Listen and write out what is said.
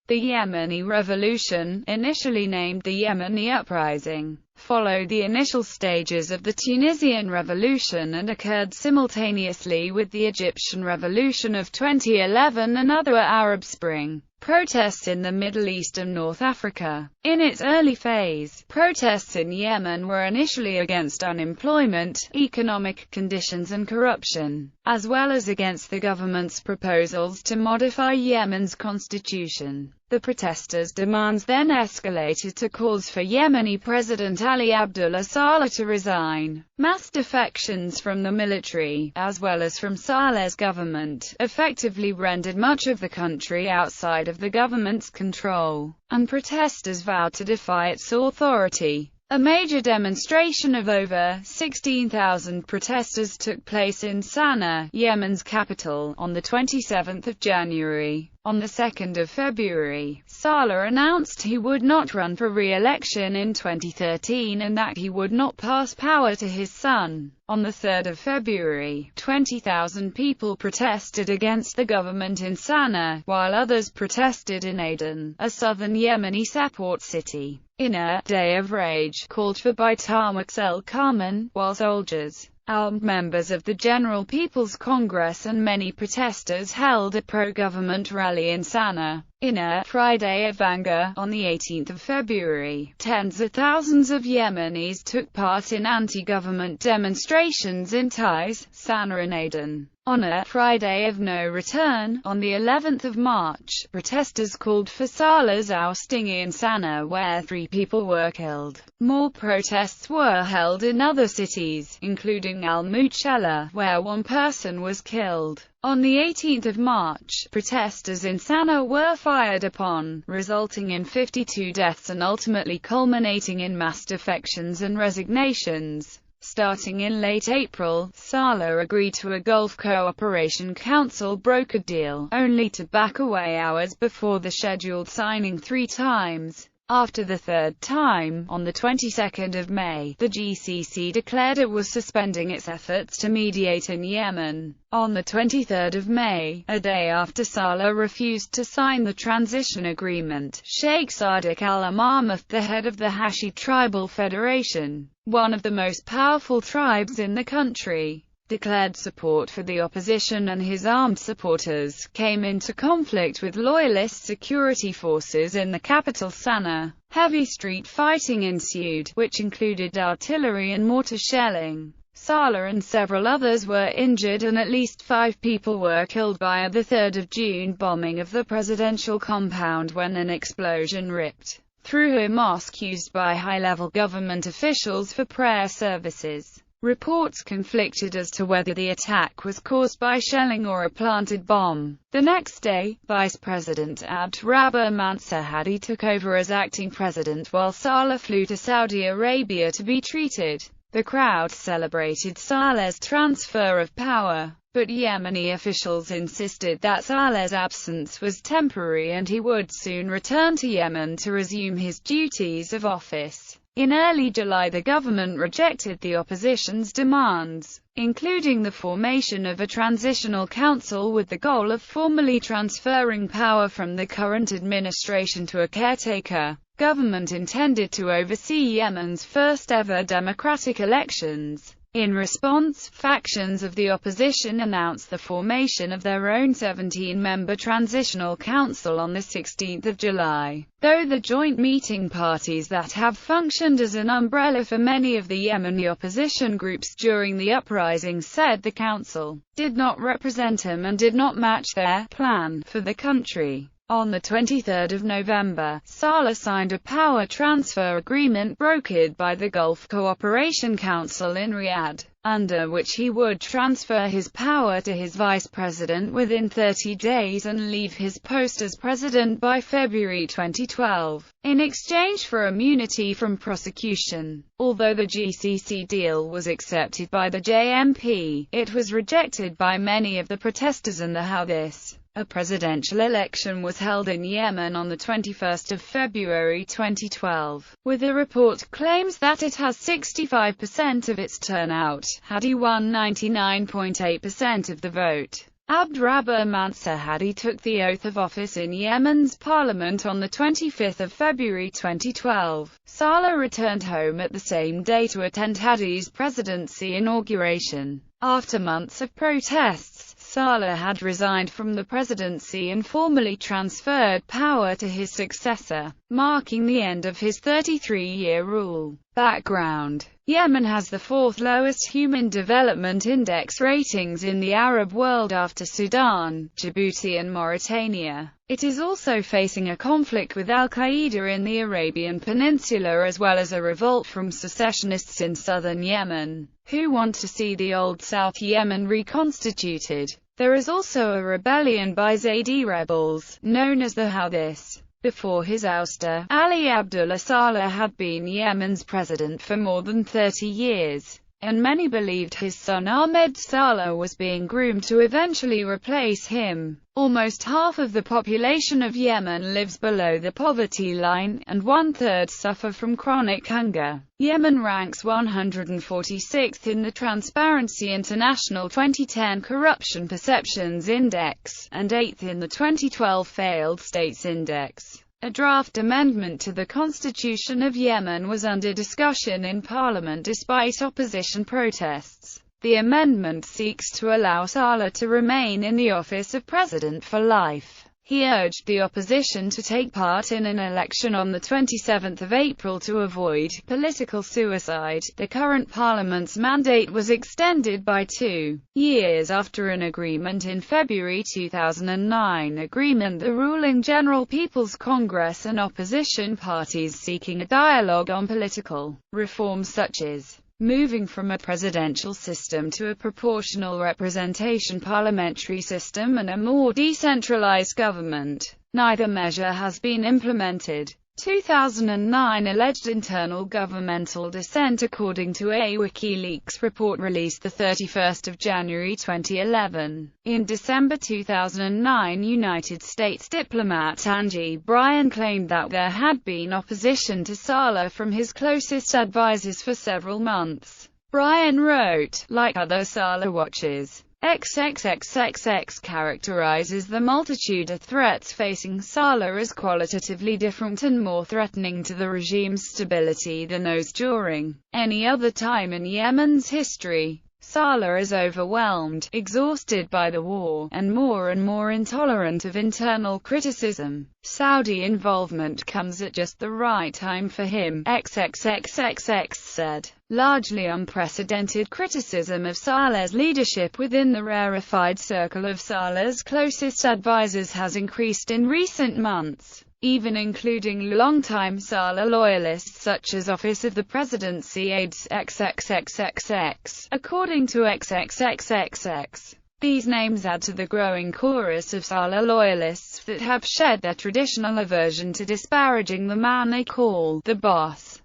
The Yemeni Revolution, initially named the Yemeni Uprising, followed the initial stages of the Tunisian Revolution and occurred simultaneously with the Egyptian Revolution of 2011 and other Arab Spring protests in the Middle East and North Africa. In its early phase, protests in Yemen were initially against unemployment, economic conditions and corruption, as well as against the government's proposals to modify Yemen's constitution. The protesters' demands then escalated to calls for Yemeni President Ali Abdullah Saleh to resign. Mass defections from the military, as well as from Saleh's government, effectively rendered much of the country outside of the government's control, and protesters vowed to defy its authority. A major demonstration of over 16,000 protesters took place in Sana'a, Yemen's capital, on the 27th of January. On the 2nd of February, Saleh announced he would not run for re-election in 2013 and that he would not pass power to his son. On the 3rd of February, 20,000 people protested against the government in Sana'a, while others protested in Aden, a southern Yemeni seaport city. In a day of rage called for by Tarmax el-Kaman, while soldiers, armed members of the General People's Congress and many protesters held a pro-government rally in Sana'a. In a Friday of anger, on the 18th of February, tens of thousands of Yemenis took part in anti-government demonstrations in Taiz, Sana'a and Aden. On a Friday of no return, on the 11th of March, protesters called for Saleh's ousting in Sana'a, where 3 people were killed. More protests were held in other cities, including Al-Muchella, where 1 person was killed. On the 18th of March, protesters in Sana'a were fired upon, resulting in 52 deaths and ultimately culminating in mass defections and resignations. Starting in late April, Saleh agreed to a Gulf Cooperation Council brokered deal, only to back away hours before the scheduled signing 3 times. After the 3rd time, on the 22nd of May, the GCC declared it was suspending its efforts to mediate in Yemen. On the 23rd of May, a day after Saleh refused to sign the transition agreement, Sheikh Sadiq al-Imamath, the head of the Hashi Tribal Federation, one of the most powerful tribes in the country, declared support for the opposition, and his armed supporters came into conflict with loyalist security forces in the capital Sana'a. Heavy street fighting ensued, which included artillery and mortar shelling. Saleh and several others were injured and at least 5 people were killed by the 3rd of June bombing of the presidential compound when an explosion ripped through a mosque used by high-level government officials for prayer services. Reports conflicted as to whether the attack was caused by shelling or a planted bomb. The next day, Vice President Abd Rabbuh Mansur Hadi took over as acting president while Saleh flew to Saudi Arabia to be treated. The crowd celebrated Saleh's transfer of power, but Yemeni officials insisted that Saleh's absence was temporary and he would soon return to Yemen to resume his duties of office. In early July, the government rejected the opposition's demands, including the formation of a transitional council with the goal of formally transferring power from the current administration to a caretaker government intended to oversee Yemen's first-ever democratic elections. In response, factions of the opposition announced the formation of their own 17-member transitional council on the 16th of July. Though the joint meeting parties that have functioned as an umbrella for many of the Yemeni opposition groups during the uprising said the council did not represent them and did not match their plan for the country. On the 23rd of November, Saleh signed a power transfer agreement brokered by the Gulf Cooperation Council in Riyadh, under which he would transfer his power to his vice president within 30 days and leave his post as president by February 2012, in exchange for immunity from prosecution. Although the GCC deal was accepted by the JMP, it was rejected by many of the protesters and the Houthis. A presidential election was held in Yemen on the 21st of February 2012, with a report claims that it has 65% of its turnout. Hadi won 99.8% of the vote. Abd Rabbuh Mansur Hadi took the oath of office in Yemen's parliament on 25 February 2012. Saleh returned home at the same day to attend Hadi's presidency inauguration. After months of protests, Saleh had resigned from the presidency and formally transferred power to his successor, marking the end of his 33-year rule. Background: Yemen has the fourth lowest Human Development Index ratings in the Arab world after Sudan, Djibouti and Mauritania. It is also facing a conflict with al-Qaeda in the Arabian Peninsula as well as a revolt from secessionists in southern Yemen, who want to see the old South Yemen reconstituted. There is also a rebellion by Zaidi rebels, known as the Houthis. Before his ouster, Ali Abdullah Saleh had been Yemen's president for more than 30 years, and many believed his son Ahmed Saleh was being groomed to eventually replace him. Almost half of the population of Yemen lives below the poverty line, and one-third suffer from chronic hunger. Yemen ranks 146th in the Transparency International 2010 Corruption Perceptions Index, and 8th in the 2012 Failed States Index. A draft amendment to the Constitution of Yemen was under discussion in Parliament despite opposition protests. The amendment seeks to allow Saleh to remain in the office of president for life. He urged the opposition to take part in an election on 27 April to avoid political suicide. The current parliament's mandate was extended by 2 years after an agreement in February 2009. The ruling General People's Congress and opposition parties seeking a dialogue on political reforms such as moving from a presidential system to a proportional representation parliamentary system and a more decentralized government. Neither measure has been implemented. 2009 alleged internal governmental dissent according to a WikiLeaks report released 31 January 2011. In December 2009, United States diplomat Angie Bryan claimed that there had been opposition to Saleh from his closest advisors for several months. Bryan wrote, like other Saleh watchers, XXXXX characterizes the multitude of threats facing Saleh as qualitatively different and more threatening to the regime's stability than those during any other time in Yemen's history. Saleh is overwhelmed, exhausted by the war, and more intolerant of internal criticism. Saudi involvement comes at just the right time for him, XXXXX said. Largely unprecedented criticism of Saleh's leadership within the rarefied circle of Saleh's closest advisors has increased in recent months, even including longtime Saleh loyalists such as Office of the Presidency aides XXXXX. According to XXXXX, these names add to the growing chorus of Saleh loyalists that have shed their traditional aversion to disparaging the man they call the boss.